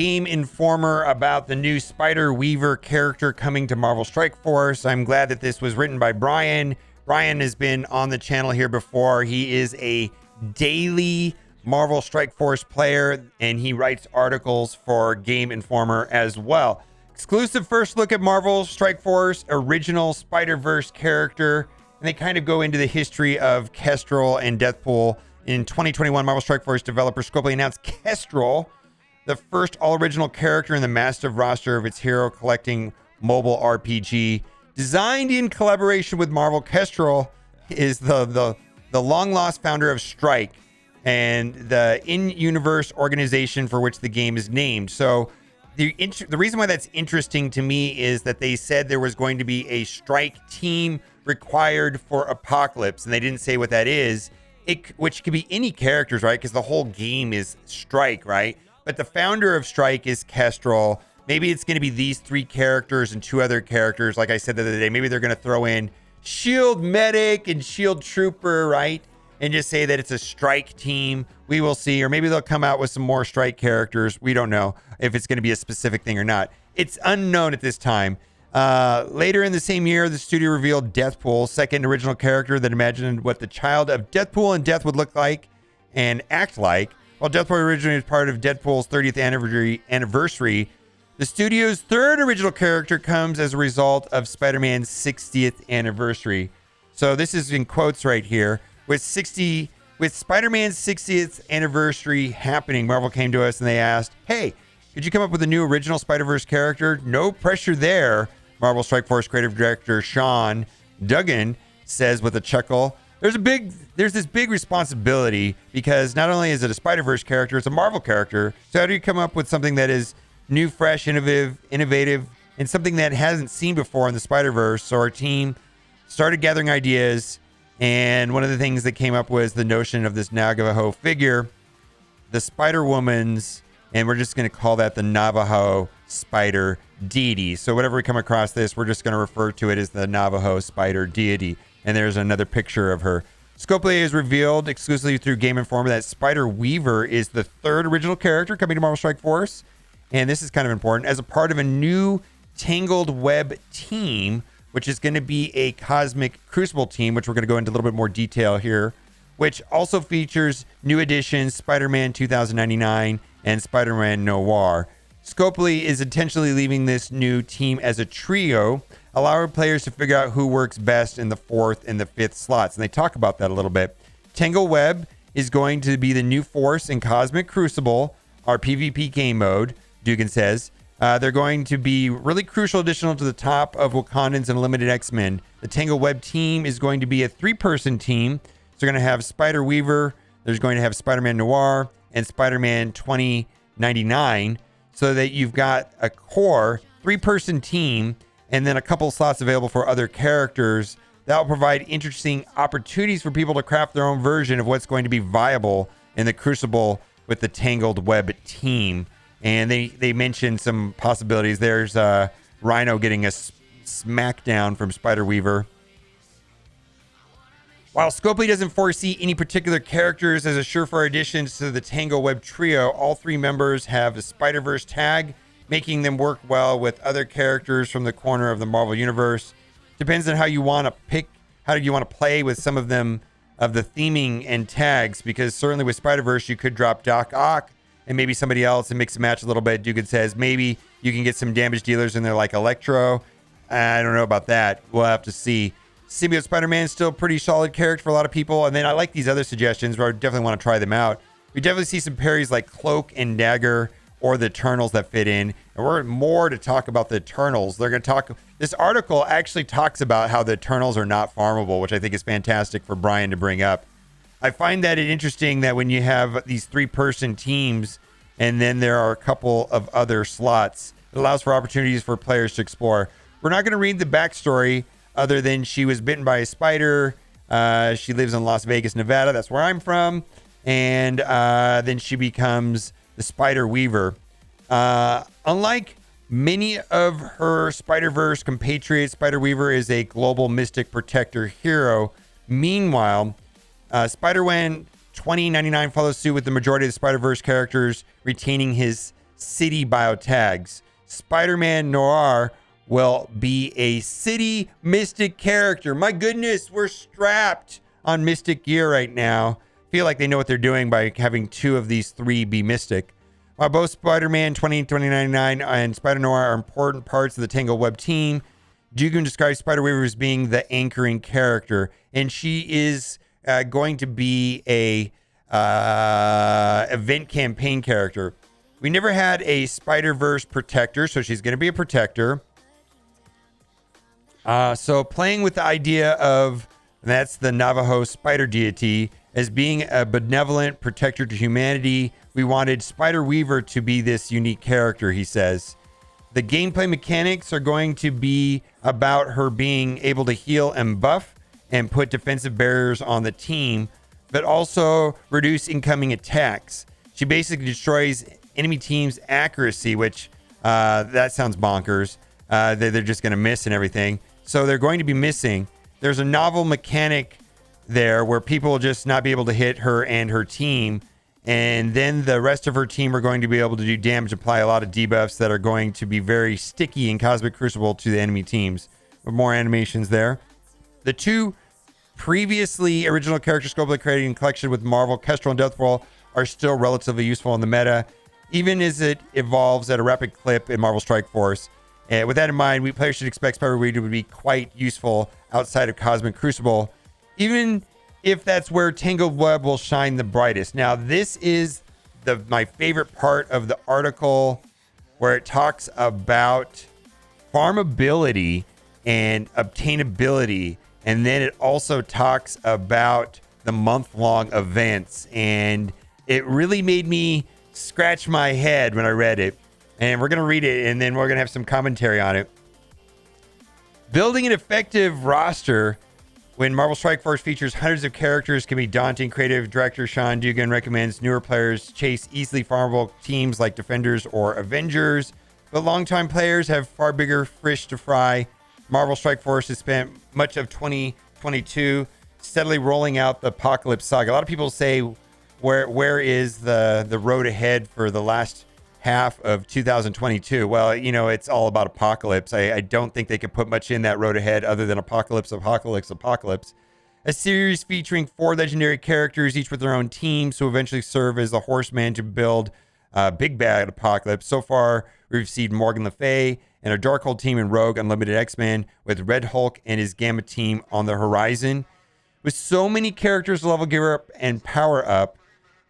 Game Informer about the new Spider Weaver character coming to Marvel Strike Force. I'm glad that this was written by Brian. Brian has been on the channel here before. He is a daily Marvel Strike Force player, and he writes articles for Game Informer as well. Exclusive first look at Marvel Strike Force original Spider-Verse character, and they kind of go into the history of Kestrel and Deathpool. In 2021, Marvel Strike Force developer Scopely announced Kestrel, the first all-original character in the massive roster of its hero collecting mobile RPG. Designed in collaboration with Marvel, Kestrel is the long-lost founder of Strike and the in-universe organization for which the game is named. So the reason why that's interesting to me is that they said there was going to be a Strike team required for Apocalypse, and they didn't say what that is, which could be any characters, right? Because the whole game is Strike, right? But the founder of Strike is Kestrel. Maybe it's going to be these three characters and two other characters. Like I said the other day, maybe they're going to throw in Shield Medic and Shield Trooper, right? And just say that it's a Strike team. We will see. Or maybe they'll come out with some more Strike characters. We don't know if it's going to be a specific thing or not. It's unknown at this time. Later in the same year, the studio revealed Deathpool, second original character that imagined what the child of Deathpool and Death would look like and act like. While Deathpool originally was part of Deadpool's 30th anniversary, the studio's third original character comes as a result of Spider-Man's 60th anniversary. So this is in quotes right here. With Spider-Man's 60th anniversary happening, Marvel came to us and they asked, "Hey, could you come up with a new original Spider-Verse character?" No pressure there, Marvel Strike Force creative director Sean Duggan says with a chuckle. There's this big responsibility because not only is it a Spider-Verse character, it's a Marvel character. So how do you come up with something that is new, fresh, innovative, and something that hasn't seen before in the Spider-Verse? So our team started gathering ideas, and one of the things that came up was the notion of this Navajo figure, the Spider-Woman's, and we're just going to call that the Navajo Spider Deity. So whenever we come across this, we're just going to refer to it as the Navajo Spider Deity. And there's another picture of her. Scopely has revealed exclusively through Game Informer that Spider Weaver is the third original character coming to Marvel Strike Force. And this is kind of important. As a part of a new Tangled Web team, which is going to be a Cosmic Crucible team, which we're going to go into a little bit more detail here, which also features new additions Spider-Man 2099 and Spider-Man Noir. Scopely is intentionally leaving this new team as a trio, allowing players to figure out who works best in the fourth and the fifth slots. And they talk about that a little bit. Tangle Web is going to be the new force in Cosmic Crucible, our PvP game mode, Dugan says. They're going to be really crucial additional to the top of Wakandans and Limited X-Men. The Tangle Web team is going to be a three-person team. So they're going to have Spider Weaver, there's going to have Spider-Man Noir, and Spider-Man 2099, so that you've got a core three-person team and then a couple slots available for other characters. That will provide interesting opportunities for people to craft their own version of what's going to be viable in the Crucible with the Tangled Web team. And they mentioned some possibilities. There's Rhino getting a smackdown from Spider-Weaver. While Scopely doesn't foresee any particular characters as a surefire additions to the Tangle Web trio, all three members have a Spider-Verse tag, making them work well with other characters from the corner of the Marvel Universe. Depends on how you want to pick, how you want to play with some of them, of the theming and tags, because certainly with Spider-Verse, you could drop Doc Ock and maybe somebody else and mix and match a little bit. Dugan says maybe you can get some damage dealers in there like Electro. I don't know about that. We'll have to see. Symbiote Spider-Man is still a pretty solid character for a lot of people. And then I like these other suggestions where I definitely want to try them out. We definitely see some parries like Cloak and Dagger, or the Eternals that fit in. And we're more to talk about the Eternals. They're going to talk, this article actually talks about how the Eternals are not farmable, which I think is fantastic for Brian to bring up. I find that it interesting that when you have these three-person teams and then there are a couple of other slots, it allows for opportunities for players to explore. We're not going to read the backstory other than she was bitten by a spider. She lives in Las Vegas, Nevada. That's where I'm from. And then she becomes the Spider Weaver. Unlike many of her Spider-Verse compatriots, Spider Weaver is a global mystic protector hero. Meanwhile, Spider-Man 2099 follows suit with the majority of the Spider-Verse characters retaining his city biotags. Spider-Man Noir will be a city mystic character. My goodness, we're strapped on mystic gear right now. Feel like they know what they're doing by having 2 of these 3 be mystic. While both Spider-Man 2099 and Spider-Noir are important parts of the Tangled Web team, Dugan describes Spider-Weaver as being the anchoring character, and she is going to be a event campaign character. We never had a Spider-Verse protector, so she's going to be a protector. So playing with the idea of, that's the Navajo spider deity, as being a benevolent protector to humanity, we wanted Spider-Weaver to be this unique character, he says. The gameplay mechanics are going to be about her being able to heal and buff and put defensive barriers on the team, but also reduce incoming attacks. She basically destroys enemy teams' accuracy, which that sounds bonkers. They're just going to miss and everything. So they're going to be missing. There's a novel mechanic there where people will just not be able to hit her and her team. And then the rest of her team are going to be able to do damage, apply a lot of debuffs that are going to be very sticky in Cosmic Crucible to the enemy teams. With more animations there. The 2 previously original character Scopely created in collection with Marvel, Kestrel and Deathfall, are still relatively useful in the meta, even as it evolves at a rapid clip in Marvel Strike Force. And with that in mind, we players should expect Spider-Weaver to be quite useful outside of Cosmic Crucible, even if that's where Tangled Web will shine the brightest. Now, this is my favorite part of the article, where it talks about farmability and obtainability, and then it also talks about the month-long events, and it really made me scratch my head when I read it. And we're going to read it, and then we're going to have some commentary on it. Building an effective roster when Marvel Strike Force features hundreds of characters can be daunting. Creative director Sean Dugan recommends newer players chase easily farmable teams like Defenders or Avengers, but longtime players have far bigger fish to fry. Marvel Strike Force has spent much of 2022 steadily rolling out the Apocalypse Saga. A lot of people say, where is the road ahead for the last half of 2022? Well, it's all about Apocalypse. I don't think they could put much in that road ahead other than Apocalypse. A series featuring 4 legendary characters, each with their own teams, who eventually serve as the horseman to build Big Bad Apocalypse. So far, we've received Morgan Le Fay and a Darkhold team in Rogue Unlimited X-Men, with Red Hulk and his Gamma team on the horizon. With so many characters to level gear up and power up,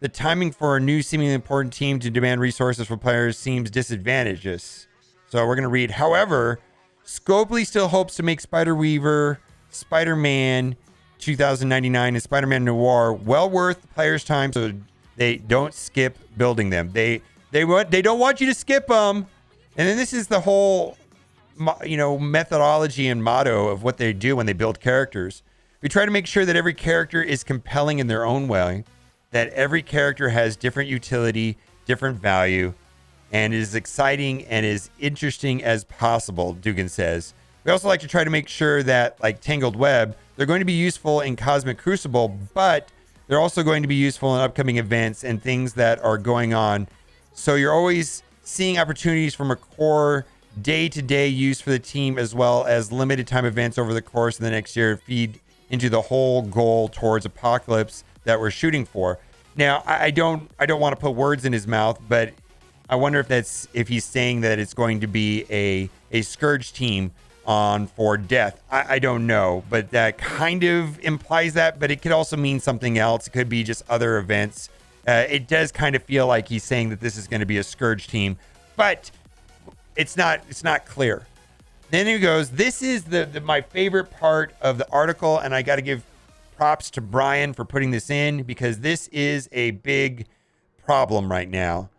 the timing for a new seemingly important team to demand resources from players seems disadvantageous. So we're going to read, however, Scopely still hopes to make Spider-Weaver, Spider-Man 2099, and Spider-Man Noir well worth the players' time, so they don't skip building them. They don't want you to skip them. And then this is the whole, methodology and motto of what they do when they build characters. We try to make sure that every character is compelling in their own way, that every character has different utility, different value, and is exciting and as interesting as possible, Dugan says. We also like to try to make sure that, like Tangled Web, they're going to be useful in Cosmic Crucible, but they're also going to be useful in upcoming events and things that are going on. So you're always seeing opportunities from a core day-to-day use for the team, as well as limited time events over the course of the next year feed into the whole goal towards Apocalypse that we're shooting for. Now, I don't want to put words in his mouth, but I wonder if he's saying that it's going to be a Scourge team on for Death. I don't know, but that kind of implies that, but it could also mean something else. It could be just other events. It does kind of feel like he's saying that this is going to be a Scourge team, but it's not clear. Then he goes, this is my favorite part of the article, and I got to give props to Brian for putting this in, because this is a big problem right now.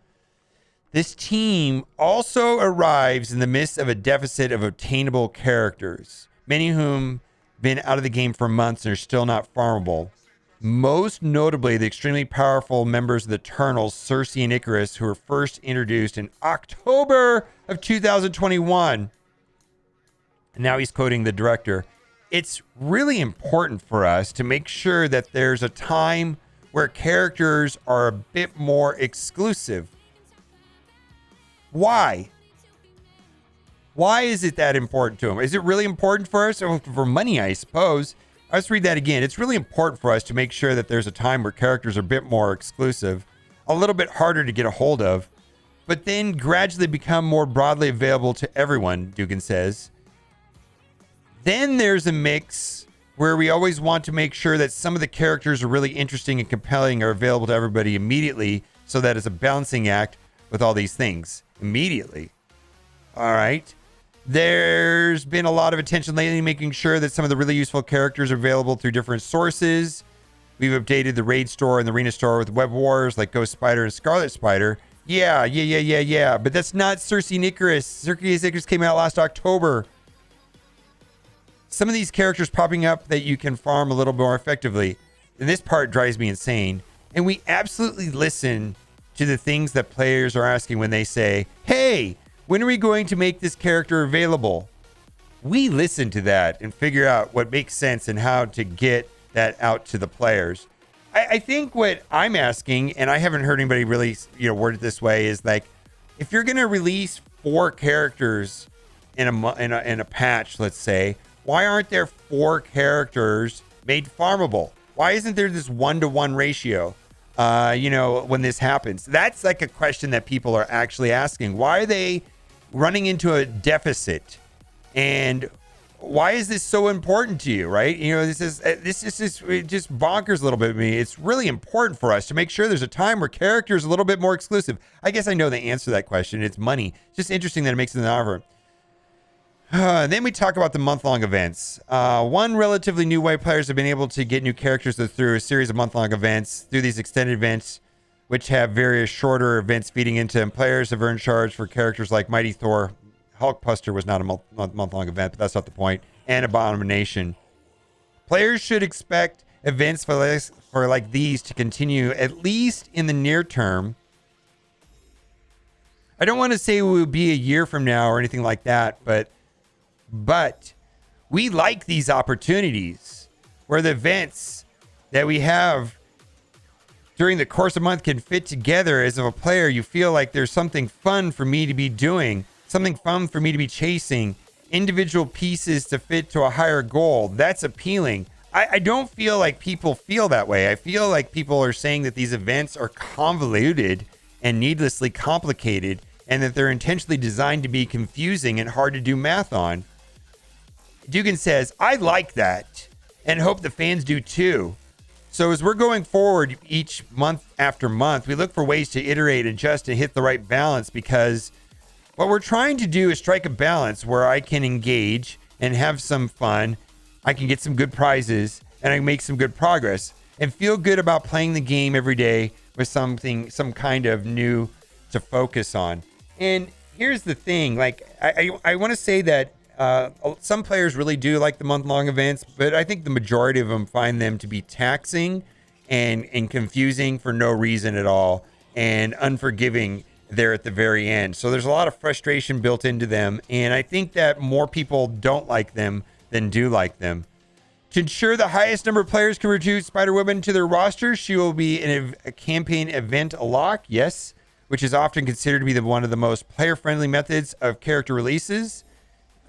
This team also arrives in the midst of a deficit of obtainable characters, many of whom been out of the game for months and are still not farmable. Most notably, the extremely powerful members of the Eternals, Cersei and Icarus, who were first introduced in October of 2021. And now he's quoting the director. It's really important for us to make sure that there's a time where characters are a bit more exclusive. Why? Why is it that important to them? Is it really important for us? Or for money, I suppose. Let's read that again. It's really important for us to make sure that there's a time where characters are a bit more exclusive, a little bit harder to get a hold of, but then gradually become more broadly available to everyone, Dugan says. Then there's a mix where we always want to make sure that some of the characters are really interesting and compelling, are available to everybody immediately, so that it's a balancing act with all these things immediately. All right. There's been a lot of attention lately making sure that some of the really useful characters are available through different sources. We've updated the Raid Store and the Arena Store with Web Wars like Ghost Spider and Scarlet Spider. Yeah. But that's not Circe and Icarus. Circe and Icarus came out last October. Some of these characters popping up that you can farm a little more effectively. And this part drives me insane. And we absolutely listen to the things that players are asking when they say, hey, when are we going to make this character available? We listen to that and figure out what makes sense and how to get that out to the players. I think what I'm asking, and I haven't heard anybody really, word it this way, is like, if you're going to release 4 characters in a patch, let's say, why aren't there 4 characters made farmable? Why isn't there this 1-to-1 ratio? When this happens, that's like a question that people are actually asking. Why are they running into a deficit? And why is this so important to you, right? This is just bonkers a little bit to me. It's really important for us to make sure there's a time where characters are a little bit more exclusive. I guess I know the answer to that question. It's money. It's just interesting that it makes it an offer. Then we talk about the month-long events. One relatively new way players have been able to get new characters through a series of month-long events. Through these extended events, which have various shorter events feeding into them, players have earned charge for characters like Mighty Thor. Hulkbuster was not a month-long event, but that's not the point. And Abomination. Players should expect events for like these to continue at least in the near term. I don't want to say it will be a year from now or anything like that, but we like these opportunities where the events that we have during the course of a month can fit together. As a player, you feel like there's something fun for me to be doing, something fun for me to be chasing, individual pieces to fit to a higher goal. That's appealing. I don't feel like people feel that way. I feel like people are saying that these events are convoluted and needlessly complicated, and that they're intentionally designed to be confusing and hard to do math on. Dugan says, I like that and hope the fans do too. So as we're going forward each month after month, we look for ways to iterate, adjust, and hit the right balance, because what we're trying to do is strike a balance where I can engage and have some fun, I can get some good prizes, and I can make some good progress and feel good about playing the game every day with some kind of new to focus on. And here's the thing, like I want to say that some players really do like the month-long events, but I think the majority of them find them to be taxing and confusing for no reason at all, and unforgiving there at the very end. So there's a lot of frustration built into them, and I think that more people don't like them than do like them. To ensure the highest number of players can recruit Spider-Woman to their roster, she will be in a campaign event lock, yes, which is often considered to be one of the most player-friendly methods of character releases.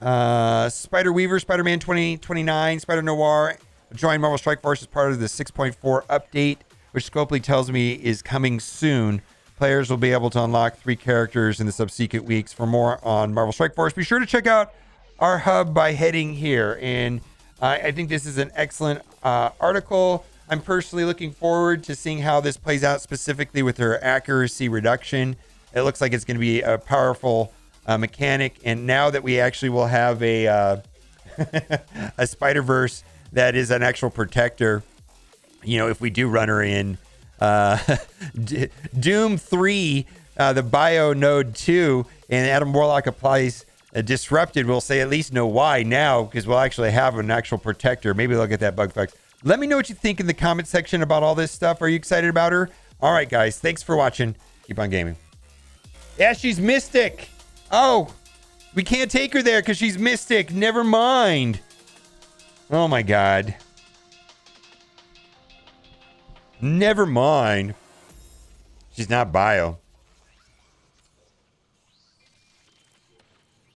Spider-Weaver, Spider-Man 2029, Spider-Noir join Marvel Strike Force as part of the 6.4 update, which Scopely tells me is coming soon. Players will be able to unlock 3 characters in the subsequent weeks. For more on Marvel Strike Force, be sure to check out our hub by heading here. And I think this is an excellent article. I'm personally looking forward to seeing how this plays out, specifically with her accuracy reduction. It looks like it's going to be a powerful mechanic, and now that we actually will have a Spider-Verse that is an actual protector, if we do run her in Doom 3, the Bio Node 2, and Adam Warlock applies Disrupted, we'll say at least know why now, because we'll actually have an actual protector. Maybe they'll get that bug fixed. Let me know what you think in the comment section about all this stuff. Are you excited about her? All right, guys, thanks for watching. Keep on gaming. Yeah, she's Mystic. Oh, we can't take her there because she's Mystic. Never mind. Oh, my God. Never mind. She's not Bio.